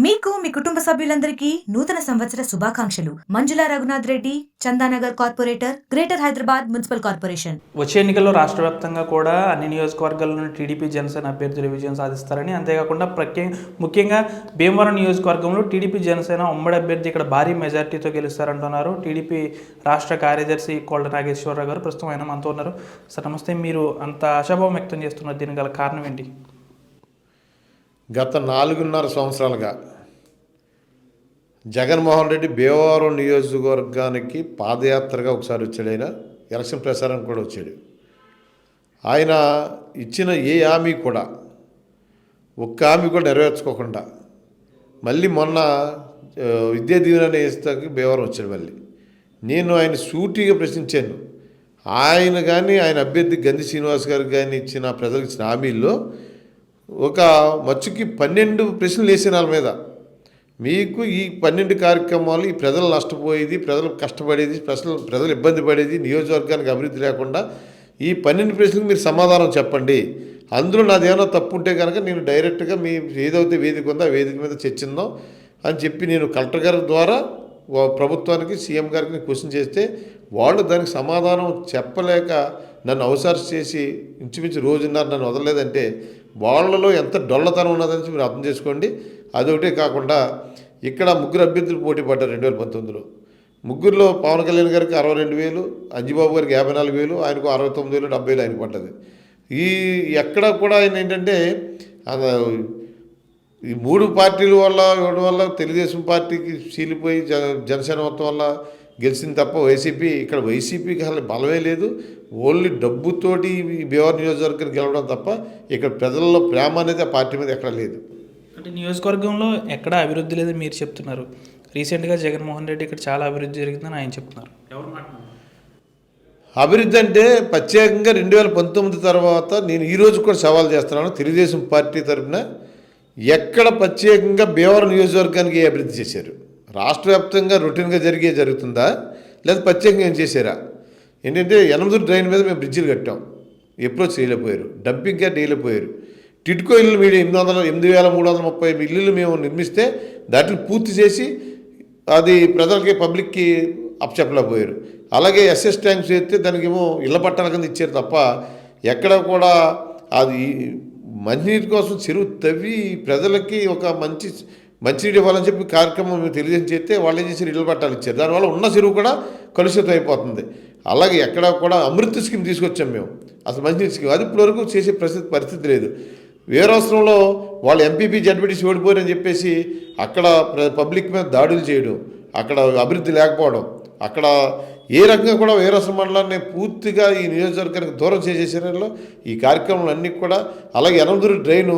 మీకు మీ కుటుంబ సభ్యులందరికీ నూతన సంవత్సర శుభాకాంక్షలు. Manjula Raghunath Reddy, Chandanagar corporator, greater Hyderabad municipal corporation. వచ్చే ఎన్నికల్లో రాష్ట్ర వ్యాప్తంగా కూడా అన్ని నియోజకవర్గాల్లోనూ టీడీపీ జనసేన అభ్యర్థులు విజయం సాధిస్తారని, అంతేకాకుండా ముఖ్యంగా భీమవరం నియోజకవర్గంలో టీడీపీ జనసేన ఉమ్మడి అభ్యర్థి ఇక్కడ భారీ మెజార్టీతో గెలుస్తారంటున్నారు టీడీపీ రాష్ట్ర కార్యదర్శి కోళ్ల నాగేశ్వరరావు గారు. ప్రస్తుతం ఆయన మనతో ఉన్నారు. సార్ నమస్తే. మీరు అంత ఆశాభావం వ్యక్తం చేస్తున్నారు, దీనికి గల కారణం ఏంటి? గత 4.5 సంవత్సరాలుగా జగన్మోహన్ రెడ్డి భీమవరం నియోజకవర్గానికి పాదయాత్రగా ఒకసారి వచ్చాడు. ఆయన ఎలక్షన్ ప్రచారానికి కూడా వచ్చాడు. ఆయన ఇచ్చిన ఏ హామీ కూడా ఒక్క హామీ కూడా నెరవేర్చుకోకుండా మళ్ళీ మొన్న విద్యా దీవెన ఇస్తాకి భీమవరం వచ్చాడు. మళ్ళీ నేను ఆయన సూటిగా ప్రశ్నించాను. ఆయన కానీ ఆయన అభ్యర్థి గంధి శ్రీనివాస్ గారికి కానీ ఇచ్చిన ప్రజలకు ఇచ్చిన హామీల్లో ఒక మచ్చుకి 12 ప్రశ్నలు వేసిన వాళ్ళ మీద, మీకు ఈ 12 కార్యక్రమాలు ఈ ప్రజలు నష్టపోయేది, ప్రజలు కష్టపడేది, ప్రజలు ఇబ్బంది పడేది, నియోజకవర్గానికి అభివృద్ధి లేకుండా ఈ 12 ప్రశ్నలకు మీరు సమాధానం చెప్పండి. అందులో నాది ఏమైనా తప్పు ఉంటే కనుక నేను డైరెక్ట్గా మీ ఏదైతే వేదిక ఉందో ఆ వేదిక మీద చర్చిందాం అని చెప్పి నేను కలెక్టర్ గారి ద్వారా ప్రభుత్వానికి సీఎం గారికి క్వశ్చన్ చేస్తే వాళ్ళు దానికి సమాధానం చెప్పలేక నన్ను అవసరం చేసి ఇంచుమించు రోజున్నర నన్ను వదలలేదంటే వాళ్ళలో ఎంత డొల్లతనం ఉన్నదని మీరు అర్థం చేసుకోండి. అదొకటే కాకుండా ఇక్కడ 3 అభ్యర్థులు పోటీ పడ్డారు 2019లో. ముగ్గురులో పవన్ కళ్యాణ్ గారికి 62,000, అంజిబాబు గారికి 54,000, ఆయనకు 69,000, 70,000 ఆయన పడ్డది. ఎక్కడ కూడా ఆయన ఏంటంటే ఈ 3 పార్టీల వల్ల ఇవ్వడం వల్ల తెలుగుదేశం పార్టీకి చీలిపోయి జనసేన మొత్తం వల్ల గెలిచింది తప్ప వైసీపీకి అసలు బలమే లేదు. ఓన్లీ డబ్బుతోటి భీమవరం నియోజకవర్గానికి గెలవడం తప్ప ఇక్కడ ప్రజల్లో ప్రేమ అనేది ఆ పార్టీ మీద ఎక్కడ లేదు. అంటే నియోజకవర్గంలో ఎక్కడ అభివృద్ధి లేదని మీరు చెప్తున్నారు. రీసెంట్గా జగన్మోహన్ రెడ్డి ఇక్కడ చాలా అభివృద్ధి జరిగిందని ఆయన చెప్తున్నారు. ఎవరు మాట్లాడుతున్నారు? అభివృద్ధి అంటే ప్రత్యేకంగా 2019 తర్వాత నేను ఈరోజు కూడా సవాల్ చేస్తున్నాను. తెలుగుదేశం పార్టీ తరఫున ఎక్కడ ప్రత్యేకంగా భీమవరం నియోజకవర్గానికి ఏ అభివృద్ధి చేశారు? రాష్ట్ర వ్యాప్తంగా రొటీన్గా జరుగుతుందా, లేదా ప్రత్యేకంగా ఏం చేశారా? ఏంటంటే 8 డ్రైన్ మీద మేము బ్రిడ్జిలు కట్టాం, ఎప్రోచ్ చేయలేకపోయారు. Dumping yard వేయలేకపోయారు. టిట్కో ఇల్లు మీరు 8,330 ఇల్లులు మేము నిర్మిస్తే దాంట్లో పూర్తి చేసి అది ప్రజలకి పబ్లిక్కి అప్పచెప్పలేకపోయారు. అలాగే ఎస్ఎస్ ట్యాంక్స్ చేస్తే దానికేమో ఇళ్ల పట్టాల కింద ఇచ్చారు తప్ప ఎక్కడ కూడా అది మంచినీటి కోసం చెరువు తవ్వి ప్రజలకి ఒక మంచినీటి ఇవ్వాలని చెప్పి కార్యక్రమం మేము తెలియజేసి చేస్తే వాళ్ళు ఏం చేశారు, ఇళ్ల పట్టాలు ఇచ్చారు. దానివల్ల ఉన్న చెరువు కూడా కలుషితం అయిపోతుంది. అలాగే ఎక్కడ కూడా అమృత స్కీమ్ తీసుకొచ్చాం మేము, అసలు మంచినీటి స్కీమ్ అది ఇప్పటివరకు చేసే పరిస్థితి లేదు. వేరవసరంలో వాళ్ళు ఎంపీపీ జడ్పీటీసీ ఓడిపోయారని చెప్పేసి అక్కడ పబ్లిక్ మీద దాడులు చేయడం, అక్కడ అభివృద్ధి లేకపోవడం, అక్కడ ఏ రకంగా కూడా వేరవసరం మండలాన్ని పూర్తిగా ఈ నియోజకవర్గానికి దూరం చేసేసారో ఈ కార్యక్రమాలు అన్నీ కూడా. అలాగే 8 డ్రైను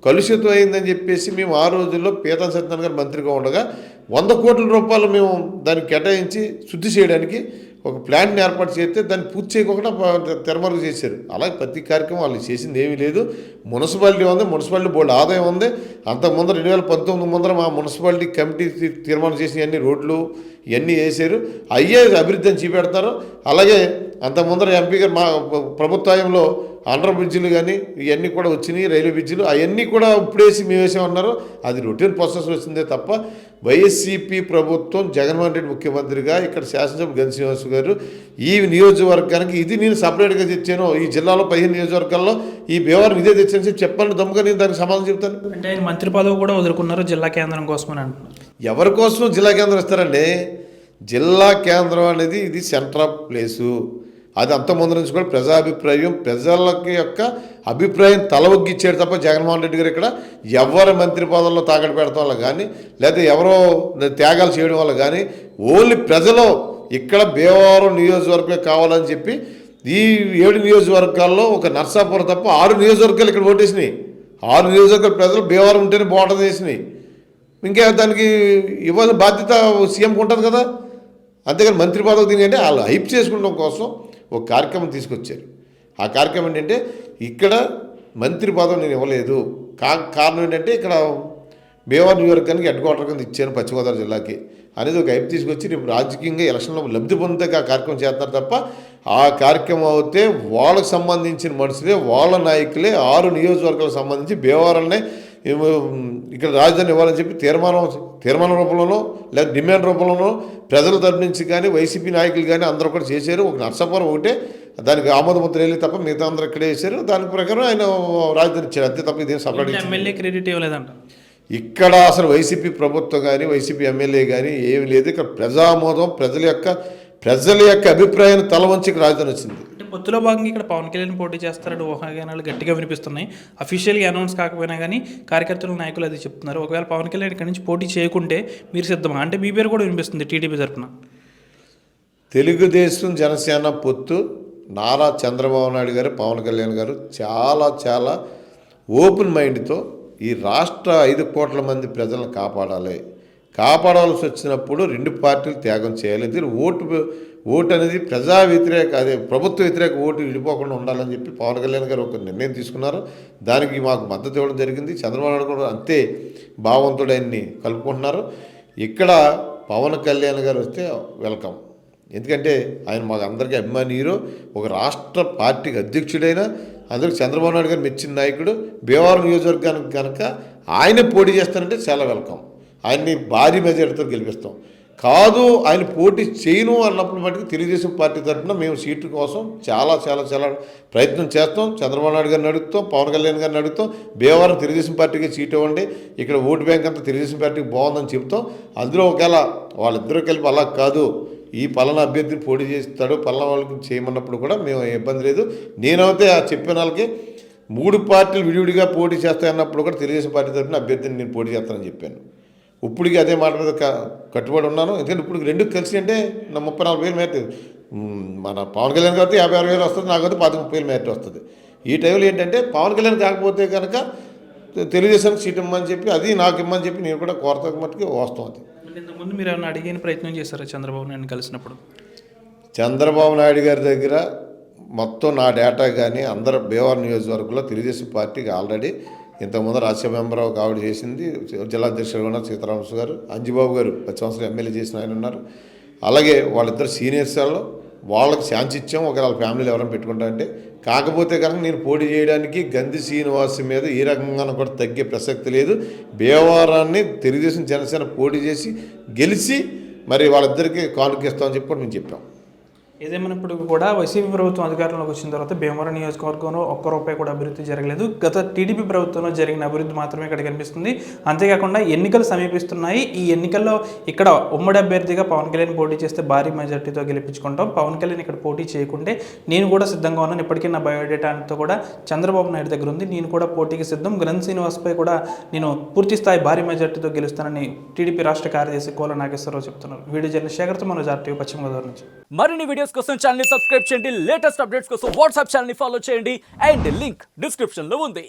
కలుషితం అయిందని చెప్పేసి మేము ఆ రోజుల్లో పీతాన్ సత్యనారాయణ గారు మంత్రిగా ఉండగా 100 కోట్ల రూపాయలు మేము దానికి కేటాయించి శుద్ధి చేయడానికి ఒక ప్లాంట్ని ఏర్పాటు చేస్తే దాన్ని పూర్తి చేయకుండా తెరమరుగు చేశారు. అలాగే ప్రతి కార్యక్రమం వాళ్ళు చేసింది ఏమీ లేదు. మున్సిపాలిటీ ఉంది, మున్సిపాలిటీ బోర్డు ఆదాయం ఉంది. అంతకు ముందర 2019 ముందర మా మున్సిపాలిటీ కమిటీ తీర్మానం చేసిన అన్ని రోడ్లు ఇవన్నీ వేసారు. అయ్యే అభివృద్ధి అని చూపెడతారు. అలాగే అంత ముందర ఎంపీ గారు మా ప్రభుత్వంలో అండర్ బ్రిడ్జిలు కానీ ఇవన్నీ కూడా వచ్చినాయి, రైల్వే బ్రిడ్జిలు అవన్నీ కూడా ఇప్పుడేసి మేము వేసామన్నారు. అది రొటీన్ ప్రాసెస్ వచ్చిందే తప్ప వైఎస్సీపీ ప్రభుత్వం జగన్మోహన్ రెడ్డి ముఖ్యమంత్రిగా ఇక్కడ శాసనసభ గంధి శ్రీనివాస్ గారు ఈ నియోజకవర్గానికి ఇది నేను సపరేట్గా తెచ్చాను, ఈ జిల్లాలో 15 నియోజకవర్గాల్లో ఈ భీమవరం ఇదే తెచ్చాను చెప్పి చెప్పండి, దమ్ముగా నేను దానికి సమాధానం చెప్తాను. అంటే ఆయన మంత్రి పదవి కూడా వదులుకున్నారు జిల్లా కేంద్రం కోసమని అంటున్నారు. ఎవరి కోసం జిల్లా కేంద్రం ఇస్తారండి? జిల్లా కేంద్రం అనేది ఇది సెంటర్ ఆఫ్ ప్లేసు. అది అంతమంది నుంచి కూడా ప్రజాభిప్రాయం, ప్రజలకి యొక్క అభిప్రాయం తలవగ్గిచ్చాడు తప్ప జగన్మోహన్ రెడ్డి గారు ఇక్కడ ఎవరి మంత్రి పదవుల్లో తాకట్టు పెడతాం వల్ల కానీ, లేకపోతే ఎవరో త్యాగాలు చేయడం వల్ల కానీ, ఓన్లీ ప్రజలు ఇక్కడ భీమవరం నియోజకవర్గం కావాలని చెప్పి ఈ 7 నియోజకవర్గాల్లో ఒక నర్సాపురం తప్ప 6 నియోజకవర్గాలు ఇక్కడ ఓటేసినాయి. 6 నియోజకవర్గాల ప్రజలు భీమవరం ఉంటేనే బాగుంటుంది వేసినాయి. ఇంకా దానికి ఇవ్వాల్సిన బాధ్యత సీఎంకి ఉంటుంది కదా. అంతేగాని మంత్రి పదవి తిని వాళ్ళు హైప్ చేసుకోవడం కోసం ఒక కార్యక్రమం తీసుకొచ్చారు. ఆ కార్యక్రమం ఏంటంటే ఇక్కడ మంత్రి పదవి నేను ఇవ్వలేదు, కారణం ఏంటంటే ఇక్కడ భీమవరం నియోజకవర్గానికి హెడ్ క్వార్టర్ కింద ఇచ్చాను పశ్చిమ గోదావరి జిల్లాకి అనేది ఒక హైప్ తీసుకొచ్చి రేపు రాజకీయంగా ఎలక్షన్లో లబ్ధి పొందితే ఆ కార్యక్రమం చేస్తున్నారు తప్ప ఆ కార్యక్రమం అయితే వాళ్ళకు సంబంధించిన మనుషులే, వాళ్ళ నాయకులే 6 నియోజకవర్గాలకు సంబంధించి భీమవరాన్ని ఇక్కడ రాజధాని ఇవ్వాలని చెప్పి తీర్మానం రూపంలోనో లేదా డిమాండ్ రూపంలోనో ప్రజల తరపు నుంచి కానీ వైసీపీ నాయకులు కానీ అందరూ కూడా చేశారు. ఒక నర్సాపురం ఒకటే దానికి ఆమోదముద్ర వెళ్ళి తప్ప మిగతా అందరూ ఇక్కడే చేశారు. దాని ప్రకారం ఆయన రాజధాని ఇచ్చారు, అంతే తప్ప ఇదేం సపరేట్ ఎమ్మెల్యే క్రెడిట్ ఇవ్వలేదంట. ఇక్కడ అసలు వైసీపీ ప్రభుత్వం కానీ వైసీపీ ఎమ్మెల్యే కానీ ఏమి లేదు. ఇక్కడ ప్రజామోదం ప్రజల యొక్క అభిప్రాయాన్ని తల వంచి ఇక్కడ రాజధాని వచ్చింది. అంటే పొత్తులో భాగంగా ఇక్కడ పవన్ కళ్యాణ్ పోటీ చేస్తారని ఊహాగానాలు గట్టిగా వినిపిస్తున్నాయి. అఫీషియల్గా అనౌన్స్ కాకపోయినా కానీ కార్యకర్తలు నాయకులు అది చెప్తున్నారు. ఒకవేళ పవన్ కళ్యాణ్ ఇక్కడ నుంచి పోటీ చేయకుంటే మీరు సిద్ధమా అంటే మీ పేరు కూడా వినిపిస్తుంది టీడీపీ తరఫున. తెలుగుదేశం జనసేన పొత్తు నారా చంద్రబాబు నాయుడు గారు పవన్ కళ్యాణ్ గారు చాలా ఓపెన్ మైండ్తో ఈ రాష్ట్ర 5 కోట్ల మంది ప్రజలను కాపాడాల్సి వచ్చినప్పుడు 2 పార్టీలు త్యాగం చేయాలి. ఎందుకంటే ఓటు అనేది ప్రజా వ్యతిరేక అదే ప్రభుత్వ వ్యతిరేక ఓటు విడిపోకుండా ఉండాలని చెప్పి పవన్ కళ్యాణ్ గారు ఒక నిర్ణయం తీసుకున్నారు. దానికి మాకు మద్దతు ఇవ్వడం జరిగింది. చంద్రబాబు నాయుడు కూడా అంతే భావంతో ఆయన్ని కలుపుకుంటున్నారు. ఇక్కడ పవన్ కళ్యాణ్ గారు వస్తే వెల్కమ్. ఎందుకంటే ఆయన మాకు అందరికీ అభిమాని హీరో, ఒక రాష్ట్ర పార్టీకి అధ్యక్షుడైన అందరికి చంద్రబాబు నాయుడు గారు మెచ్చిన నాయకుడు. భీమవరం నియోజకవర్గానికి కనుక ఆయనే పోటీ చేస్తారంటే చాలా వెల్కమ్. ఆయన్ని భారీ మెజారిటీతో గెలిపిస్తాం. కాదు ఆయన పోటీ చేయను అన్నప్పుడు మటుకు తెలుగుదేశం పార్టీ తరఫున మేము సీటు కోసం చాలా ప్రయత్నం చేస్తాం. చంద్రబాబు నాయుడు గారిని అడుగుతాం, పవన్ కళ్యాణ్ గారిని అడుగుతాం. భీమవరం తెలుగుదేశం పార్టీకి సీటు ఇవ్వండి, ఇక్కడ ఓటు బ్యాంక్ అంతా తెలుగుదేశం పార్టీకి బాగుందని చెప్తాం. అందులో ఒకవేళ వాళ్ళిద్దరూ కలిపి అలా కాదు ఈ పలానా అభ్యర్థిని పోటీ చేస్తాడు పలానా వాళ్ళకి చేయమన్నప్పుడు కూడా మేము ఇబ్బంది లేదు. నేనైతే ఆ చెప్పిన వాళ్ళకి 3 పార్టీలు విడివిడిగా పోటీ చేస్తాయన్నప్పుడు కూడా తెలుగుదేశం పార్టీ తరఫున అభ్యర్థిని నేను పోటీ చేస్తానని చెప్పాను. ఇప్పటికీ అదే మాట మీద కట్టుబడి ఉన్నాను. ఎందుకంటే ఇప్పుడు 2 కలిసి అంటే నా 34,000 మేట మన పవన్ కళ్యాణ్ కాబట్టి 56,000 వస్తుంది, నాకైతే 30,000 మేట వస్తుంది. ఈ టైంలో ఏంటంటే పవన్ కళ్యాణ్ కాకపోతే కనుక తెలుగుదేశానికి సీట్ ఇమ్మని చెప్పి అది నాకు ఇమ్మని చెప్పి నేను కూడా కోరత మట్టుకి వస్తాం. అది ఇంతకుముందు మీరు ఏమైనా అడిగిన ప్రయత్నం చేశారా చంద్రబాబు నాయుడు కలిసినప్పుడు? చంద్రబాబు నాయుడు గారి దగ్గర మొత్తం నా డేటా కానీ అందరు భీమవరం నియోజకవర్గంలో తెలుగుదేశం పార్టీకి ఆల్రెడీ ఇంతకుముందు రాజ్యసభ మెంబర్ ఒక ఆవిడ చేసింది, జిల్లా అధ్యక్షుడు ఉన్నారు సీతారామకృష్ణ గారు, అంజిబాబు గారు 10 సంవత్సరాలు ఎమ్మెల్యే చేసిన ఆయన ఉన్నారు. అలాగే వాళ్ళిద్దరు సీనియర్స్ వాళ్ళకి ఛాన్స్ ఇచ్చాం. ఒకవేళ వాళ్ళ ఫ్యామిలీలు ఎవరైనా పెట్టుకుంటారంటే. కాకపోతే కనుక నేను పోటీ చేయడానికి గంధి శ్రీనివాస్ మీద ఈ రకంగా కూడా తగ్గే ప్రసక్తి లేదు. భీమవరాన్ని తెలుగుదేశం జనసేన పోటీ చేసి గెలిచి మరి వాళ్ళిద్దరికీ కానుకిస్తామని చెప్పి మేము చెప్పాం. ఏదేమైనప్పుడు కూడా వైసీపీ ప్రభుత్వం అధికారంలోకి వచ్చిన తర్వాత భీమవరం నియోజకవర్గంలో ఒక్క రూపాయి కూడా అభివృద్ధి జరగలేదు. గత టీడీపీ ప్రభుత్వంలో జరిగిన అభివృద్ధి మాత్రమే ఇక్కడ కనిపిస్తుంది. అంతేకాకుండా ఎన్నికలు సమీపిస్తున్నాయి. ఈ ఎన్నికల్లో ఇక్కడ ఉమ్మడి అభ్యర్థిగా పవన్ కళ్యాణ్ పోటీ చేస్తే భారీ మెజార్టీతో గెలిపించుకుంటాం. పవన్ కళ్యాణ్ ఇక్కడ పోటీ చేయకుంటే నేను కూడా సిద్ధంగా ఉన్నాను. ఇప్పటికీ నా బయోడేటా అంతా కూడా చంద్రబాబు నాయుడు దగ్గర ఉంది. నేను కూడా పోటీకి సిద్ధం. గణన్ శ్రీనివాస్పై కూడా నేను పూర్తి స్థాయి భారీ మెజార్టీతో గెలుస్తానని టీడీపీ రాష్ట్ర కార్యదర్శి కోల నాగేశ్వరరావు చెప్తున్నారు. వీడియో జర్నలిస్ట్ శేఖర్తో మనోజ్ RTV పశ్చిమ గోదావరి నుంచి. మరిన్ని వీడియోస్ కోసం ఛానల్ ని సబ్స్క్రైబ్ చేయండి. లేటెస్ట్ అప్డేట్స్ కోసం వాట్సాప్ ఛానల్ ని ఫాలో చేయండి. అండ్ లింక్ డిస్క్రిప్షన్ లో ఉంది.